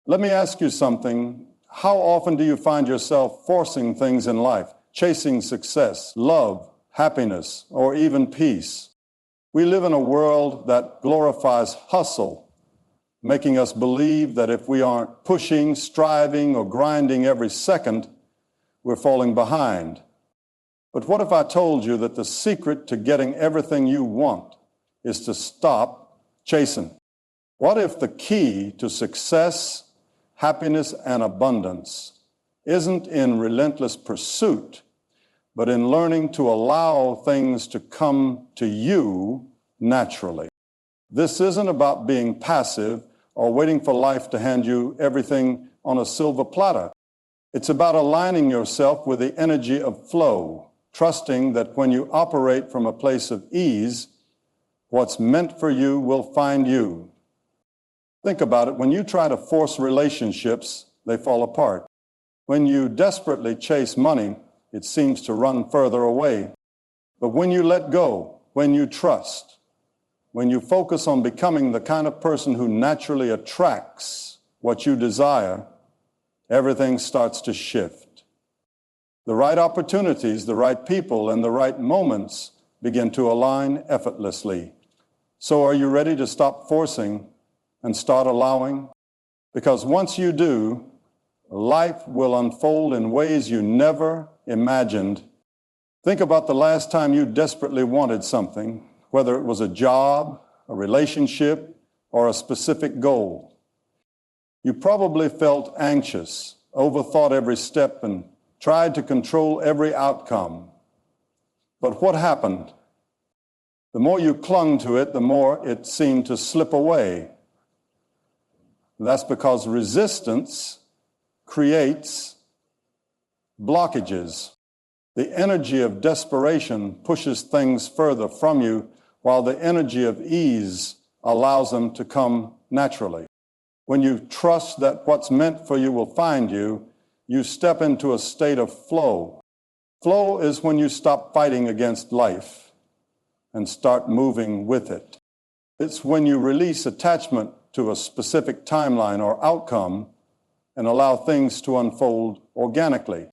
Let me ask you something. How often do you find yourself forcing things in life, chasing success, love, happiness, or even peace? We live in a world that glorifies hustle, making us believe that if we aren't pushing, striving, or grinding every second, we're falling behind. But what if I told you that the secret to getting everything you want is to stop chasing? What if the key to success, happiness, and abundance isn't in relentless pursuit, but in learning to allow things to come to you naturally? This isn't about being passive or waiting for life to hand you everything on a silver platter. It's about aligning yourself with the energy of flow, trusting that when you operate from a place of ease, what's meant for you will find you. Think about it. When you try to force relationships, they fall apart. When you desperately chase money, it seems to run further away. But when you let go, when you trust, when you focus on becoming the kind of person who naturally attracts what you desire, everything starts to shift. The right opportunities, the right people, and the right moments begin to align effortlessly. So are you ready to stop forcing and start allowing? Because once you do, life will unfold in ways you never imagined. Think about the last time you desperately wanted something, whether it was a job, a relationship, or a specific goal. You probably felt anxious, overthought every step, and tried to control every outcome. But what happened? The more you clung to it, the more it seemed to slip away. That's because resistance creates blockages. The energy of desperation pushes things further from you, while the energy of ease allows them to come naturally. When you trust that what's meant for you will find you, you step into a state of flow. Flow is when you stop fighting against life and start moving with it. It's when you release attachment to a specific timeline or outcome and allow things to unfold organically.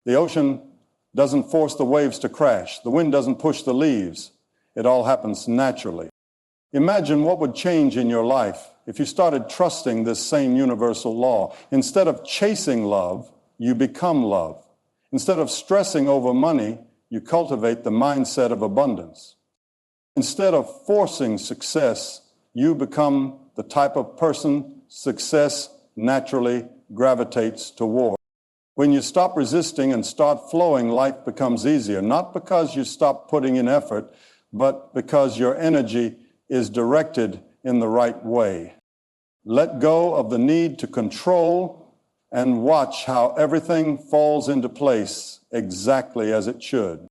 The ocean doesn't force the waves to crash. The wind doesn't push the leaves. It all happens naturally. Imagine what would change in your life if you started trusting this same universal law. Instead of chasing love, you become love. Instead of stressing over money, you cultivate the mindset of abundance. Instead of forcing success, you become the type of person success naturally gravitates toward. When you stop resisting and start flowing, life becomes easier, not because you stop putting in effort, but because your energy is directed in the right way. Let go of the need to control and watch how everything falls into place exactly as it should.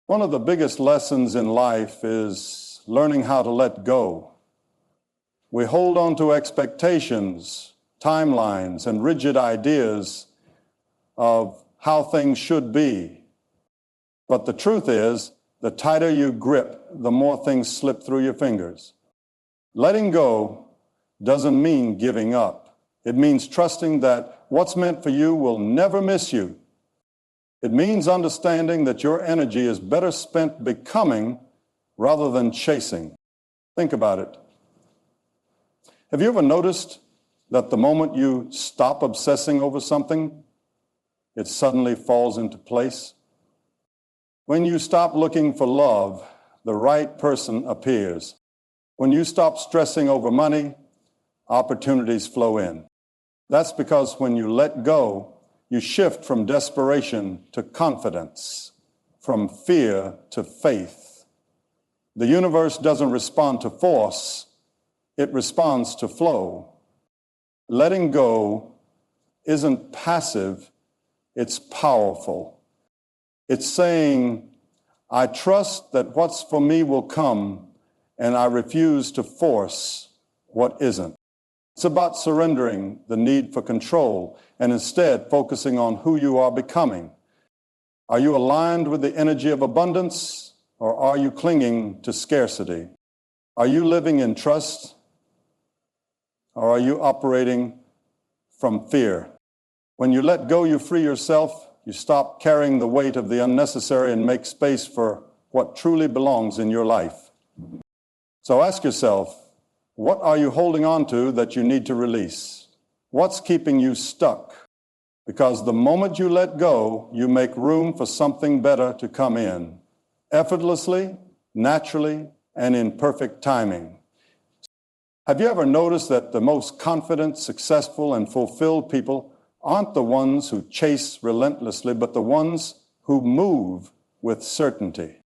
One of the biggest lessons in life is learning how to let go. We hold on to expectations, timelines, and rigid ideas of how things should be. But the truth is, the tighter you grip, the more things slip through your fingers. Letting go doesn't mean giving up. It means trusting that what's meant for you will never miss you. It means understanding that your energy is better spent becoming rather than chasing. Think about it. Have you ever noticed that the moment you stop obsessing over something, it suddenly falls into place? When you stop looking for love, the right person appears. When you stop stressing over money, opportunities flow in. That's because when you let go, you shift from desperation to confidence, from fear to faith. The universe doesn't respond to force, it responds to flow. Letting go isn't passive, it's powerful. It's saying, I trust that what's for me will come, and I refuse to force what isn't. It's about surrendering the need for control and instead focusing on who you are becoming. Are you aligned with the energy of abundance, or are you clinging to scarcity? Are you living in trust, or are you operating from fear. When you let go, you free yourself. You stop carrying the weight of the unnecessary and make space for what truly belongs in your life. So ask yourself, what are you holding on to that you need to release? What's keeping you stuck? Because the moment you let go, you make room for something better to come in, effortlessly, naturally, and in perfect timing. Have you ever noticed that the most confident, successful, and fulfilled people aren't the ones who chase relentlessly, but the ones who move with certainty?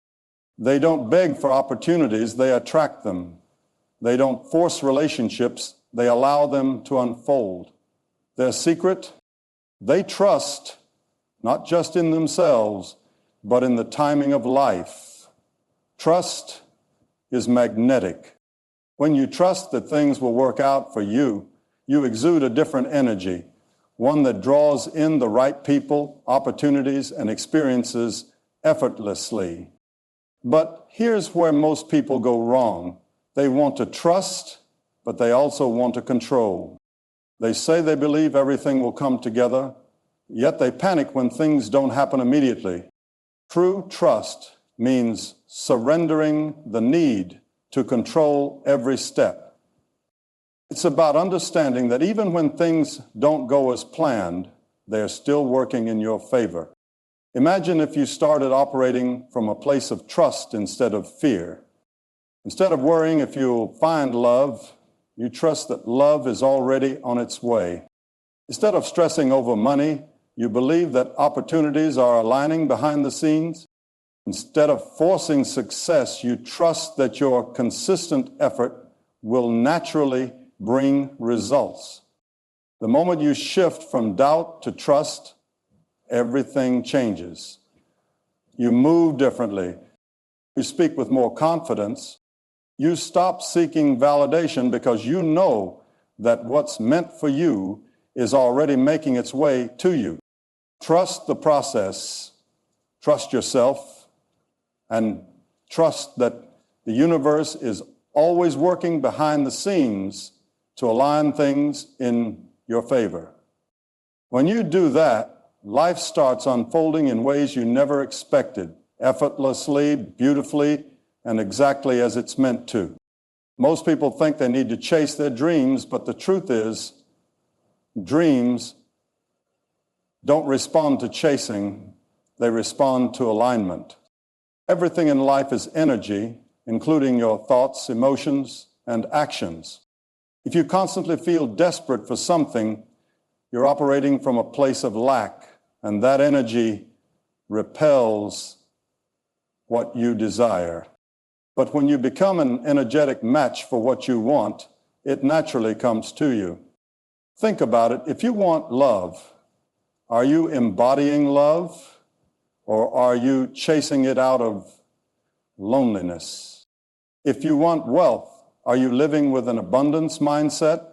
They don't beg for opportunities, they attract them. They don't force relationships, they allow them to unfold. Their secret? They trust, not just in themselves, but in the timing of life. Trust is magnetic. When you trust that things will work out for you, you exude a different energy, one that draws in the right people, opportunities, and experiences effortlessly. But here's where most people go wrong. They want to trust, but they also want to control. They say they believe everything will come together, yet they panic when things don't happen immediately. True trust means surrendering the need to control every step. It's about understanding that even when things don't go as planned, they're still working in your favor. Imagine if you started operating from a place of trust instead of fear. Instead of worrying if you'll find love, you trust that love is already on its way. Instead of stressing over money, you believe that opportunities are aligning behind the scenes. Instead of forcing success, you trust that your consistent effort will naturally bring results. The moment you shift from doubt to trust, everything changes. You move differently. You speak with more confidence. You stop seeking validation because you know that what's meant for you is already making its way to you. Trust the process, trust yourself, and trust that the universe is always working behind the scenes to align things in your favor. When you do that, life starts unfolding in ways you never expected, effortlessly, beautifully, and exactly as it's meant to. Most people think they need to chase their dreams, but the truth is, dreams don't respond to chasing, they respond to alignment. Everything in life is energy, including your thoughts, emotions, and actions. If you constantly feel desperate for something, you're operating from a place of lack, and that energy repels what you desire. But when you become an energetic match for what you want, it naturally comes to you. Think about it. If you want love, are you embodying love, or are you chasing it out of loneliness? If you want wealth, are you living with an abundance mindset,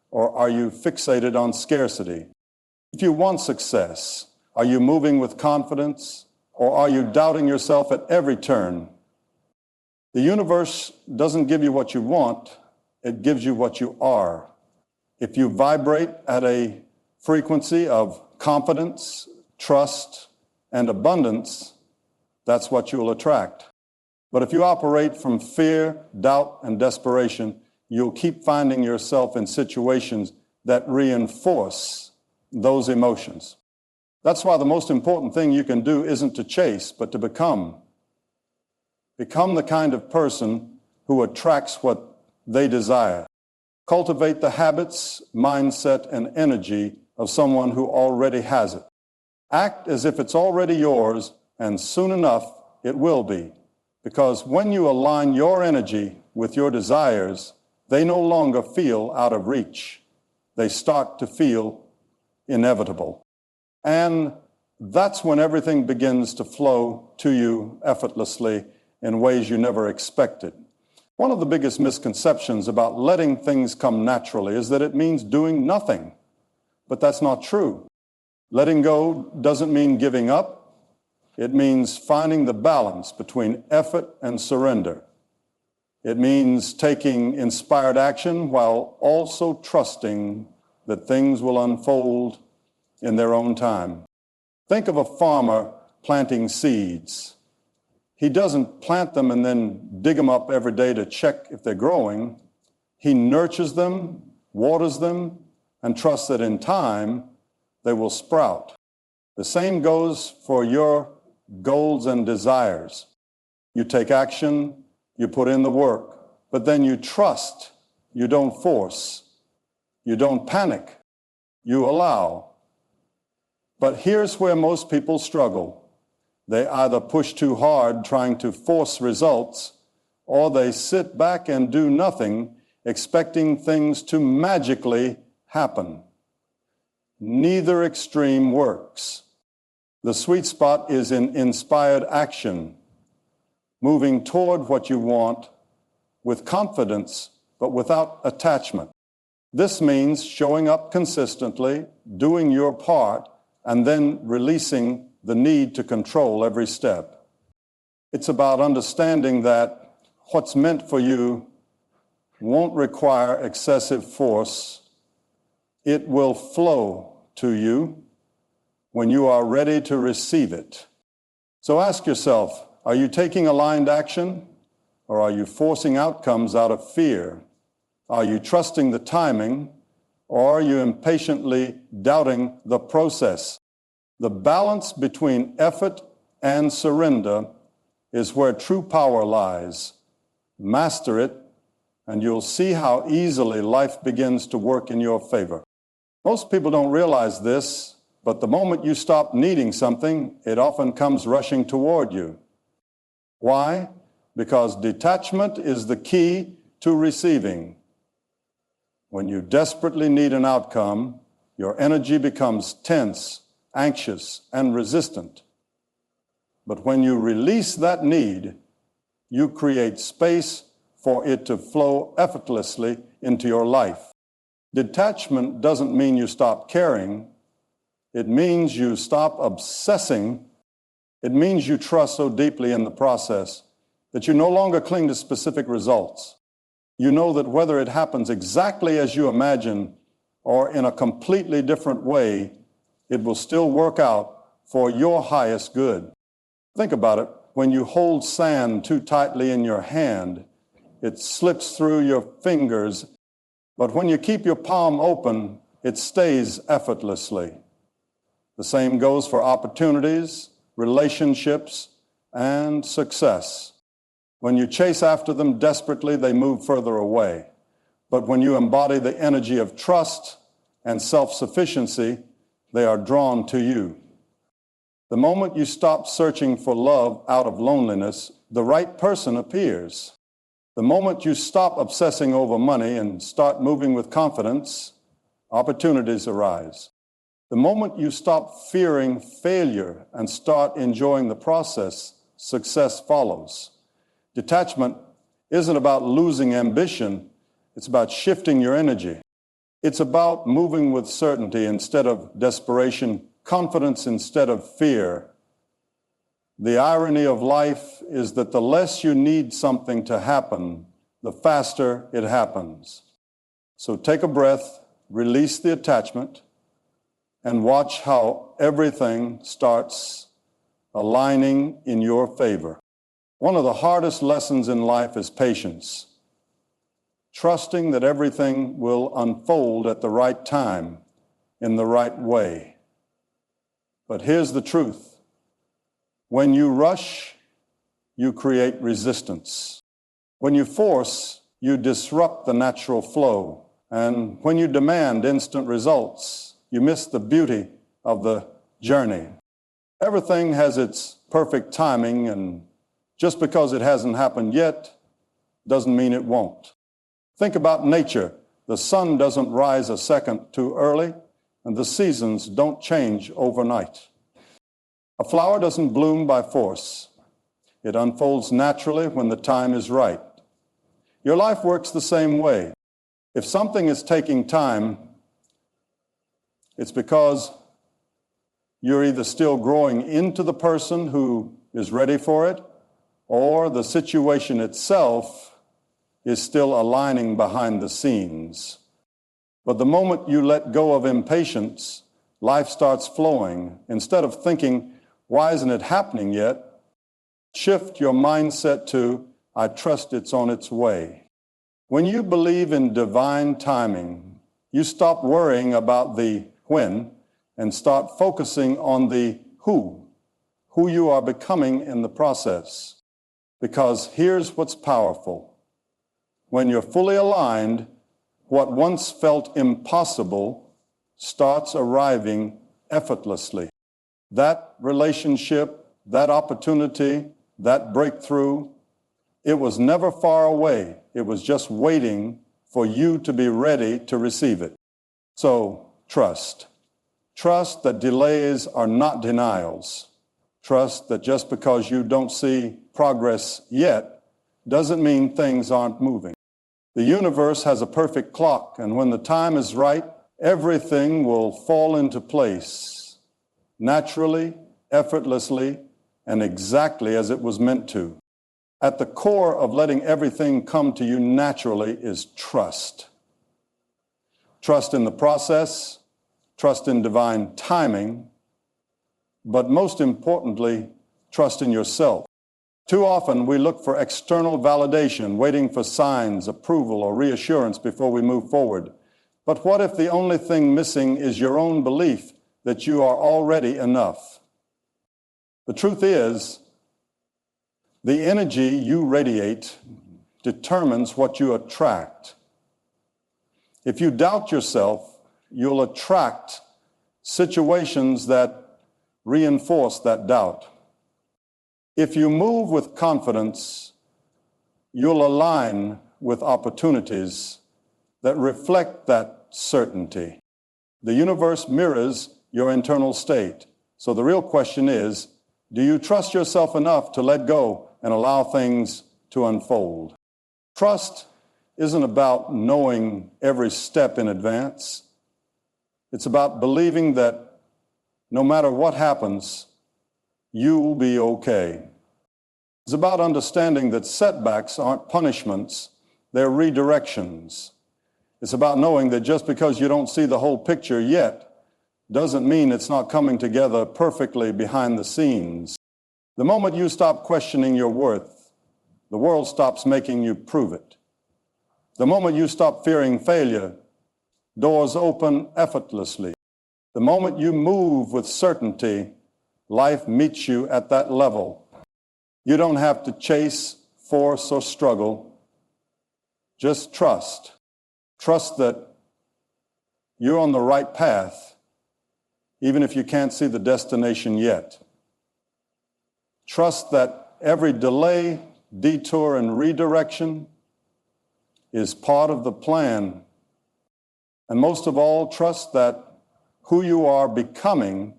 or are you fixated on scarcity? If you want success, are you moving with confidence, or are you doubting yourself at every turn? The universe doesn't give you what you want, it gives you what you are. If you vibrate at a frequency of confidence, trust, and abundance, that's what you'll attract. But if you operate from fear, doubt, and desperation, you'll keep finding yourself in situations that reinforce those emotions. That's why the most important thing you can do isn't to chase, but to become. Become the kind of person who attracts what they desire. Cultivate the habits, mindset, and energy of someone who already has it. Act as if it's already yours, and soon enough it will be. Because when you align your energy with your desires, they no longer feel out of reach. They start to feel inevitable. And that's when everything begins to flow to you effortlessly in ways you never expected. One of the biggest misconceptions about letting things come naturally is that it means doing nothing. But that's not true. Letting go doesn't mean giving up. It means finding the balance between effort and surrender. It means taking inspired action while also trusting that things will unfold in their own time. Think of a farmer planting seeds. He doesn't plant them and then dig them up every day to check if they're growing. He nurtures them, waters them, and trusts that in time they will sprout. The same goes for your goals and desires. You take action, you put in the work, but then you trust. You don't force. You don't panic. You allow. But here's where most people struggle. They either push too hard trying to force results, or they sit back and do nothing, expecting things to magically happen. Neither extreme works. The sweet spot is in inspired action, moving toward what you want with confidence, but without attachment. This means showing up consistently, doing your part, and then releasing the need to control every step. It's about understanding that what's meant for you won't require excessive force. It will flow to you when you are ready to receive it. So ask yourself, are you taking aligned action, or are you forcing outcomes out of fear? Are you trusting the timing, or are you impatiently doubting the process? The balance between effort and surrender is where true power lies. Master it, and you'll see how easily life begins to work in your favor. Most people don't realize this, but the moment you stop needing something, it often comes rushing toward you. Why? Because detachment is the key to receiving. When you desperately need an outcome, your energy becomes tense, anxious, and resistant. But when you release that need, you create space for it to flow effortlessly into your life. Detachment doesn't mean you stop caring. It means you stop obsessing. It means you trust so deeply in the process that you no longer cling to specific results. You know that whether it happens exactly as you imagine or in a completely different way, it will still work out for your highest good. Think about it. When you hold sand too tightly in your hand, it slips through your fingers, but when you keep your palm open, it stays effortlessly. The same goes for opportunities, relationships, and success. When you chase after them desperately, they move further away. But when you embody the energy of trust and self-sufficiency, they are drawn to you. The moment you stop searching for love out of loneliness, the right person appears. The moment you stop obsessing over money and start moving with confidence, opportunities arise. The moment you stop fearing failure and start enjoying the process, success follows. Detachment isn't about losing ambition, it's about shifting your energy. It's about moving with certainty instead of desperation, confidence instead of fear. The irony of life is that the less you need something to happen, the faster it happens. So take a breath, release the attachment, and watch how everything starts aligning in your favor. One of the hardest lessons in life is patience. Trusting that everything will unfold at the right time, in the right way. But here's the truth. When you rush, you create resistance. When you force, you disrupt the natural flow. And when you demand instant results, you miss the beauty of the journey. Everything has its perfect timing, and just because it hasn't happened yet doesn't mean it won't. Think about nature. The sun doesn't rise a second too early, and the seasons don't change overnight. A flower doesn't bloom by force. It unfolds naturally when the time is right. Your life works the same way. If something is taking time, it's because you're either still growing into the person who is ready for it, or the situation itself is still aligning behind the scenes. But the moment you let go of impatience, life starts flowing. Instead of thinking, why isn't it happening yet? Shift your mindset to, I trust it's on its way. When you believe in divine timing, you stop worrying about the when and start focusing on the who you are becoming in the process. Because here's what's powerful. When you're fully aligned, what once felt impossible starts arriving effortlessly. That relationship, that opportunity, that breakthrough, it was never far away. It was just waiting for you to be ready to receive it. So trust. Trust that delays are not denials. Trust that just because you don't see progress yet doesn't mean things aren't moving. The universe has a perfect clock, and when the time is right, everything will fall into place, naturally, effortlessly, and exactly as it was meant to. At the core of letting everything come to you naturally is trust. Trust in the process, trust in divine timing, but most importantly, trust in yourself. Too often we look for external validation, waiting for signs, approval, or reassurance before we move forward. But what if the only thing missing is your own belief that you are already enough? The truth is, the energy you radiate determines what you attract. If you doubt yourself, you'll attract situations that reinforce that doubt. If you move with confidence, you'll align with opportunities that reflect that certainty. The universe mirrors your internal state. So the real question is, do you trust yourself enough to let go and allow things to unfold? Trust isn't about knowing every step in advance. It's about believing that no matter what happens, you'll be okay. It's about understanding that setbacks aren't punishments, they're redirections. It's about knowing that just because you don't see the whole picture yet doesn't mean it's not coming together perfectly behind the scenes. The moment you stop questioning your worth, the world stops making you prove it. The moment you stop fearing failure, doors open effortlessly. The moment you move with certainty, life meets you at that level. You don't have to chase, force, or struggle. Just trust. Trust that you're on the right path, even if you can't see the destination yet. Trust that every delay, detour, and redirection is part of the plan. And most of all, trust that who you are becoming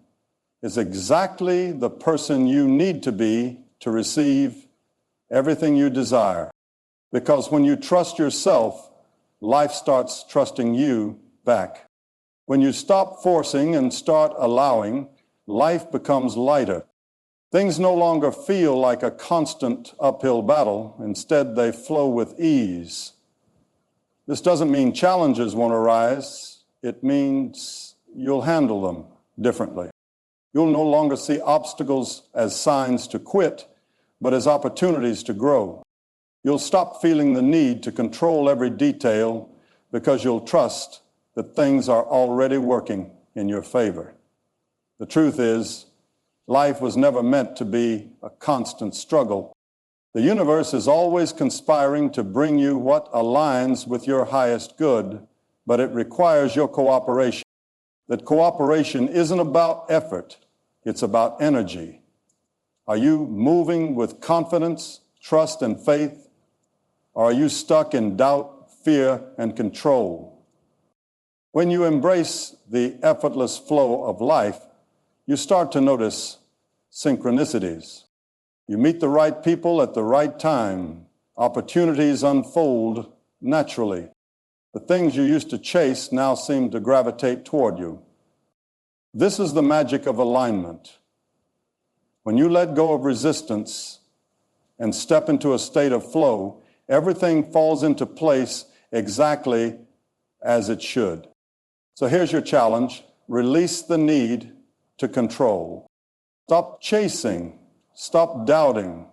is exactly the person you need to be to receive everything you desire. Because when you trust yourself, life starts trusting you back. When you stop forcing and start allowing, life becomes lighter. Things no longer feel like a constant uphill battle. Instead, they flow with ease. This doesn't mean challenges won't arise. It means you'll handle them differently. You'll no longer see obstacles as signs to quit, but as opportunities to grow. You'll stop feeling the need to control every detail because you'll trust that things are already working in your favor. The truth is, life was never meant to be a constant struggle. The universe is always conspiring to bring you what aligns with your highest good, but it requires your cooperation. That cooperation isn't about effort, it's about energy. Are you moving with confidence, trust, and faith? Or are you stuck in doubt, fear, and control? When you embrace the effortless flow of life, you start to notice synchronicities. You meet the right people at the right time. Opportunities unfold naturally. The things you used to chase now seem to gravitate toward you. This is the magic of alignment. When you let go of resistance and step into a state of flow, everything falls into place exactly as it should. So here's your challenge. Release the need to control. Stop chasing. Stop doubting.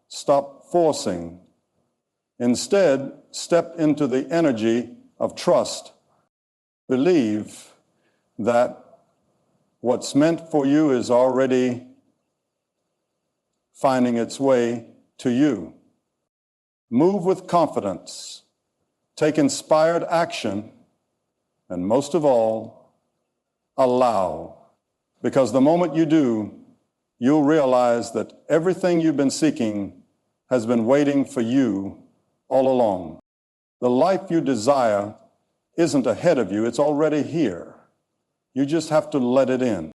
Stop forcing. Instead, step into the energy of trust. Believe that what's meant for you is already finding its way to you. Move with confidence. Take inspired action. And most of all, allow. Because the moment you do, you'll realize that everything you've been seeking has been waiting for you all along. The life you desire isn't ahead of you, it's already here. You just have to let it in.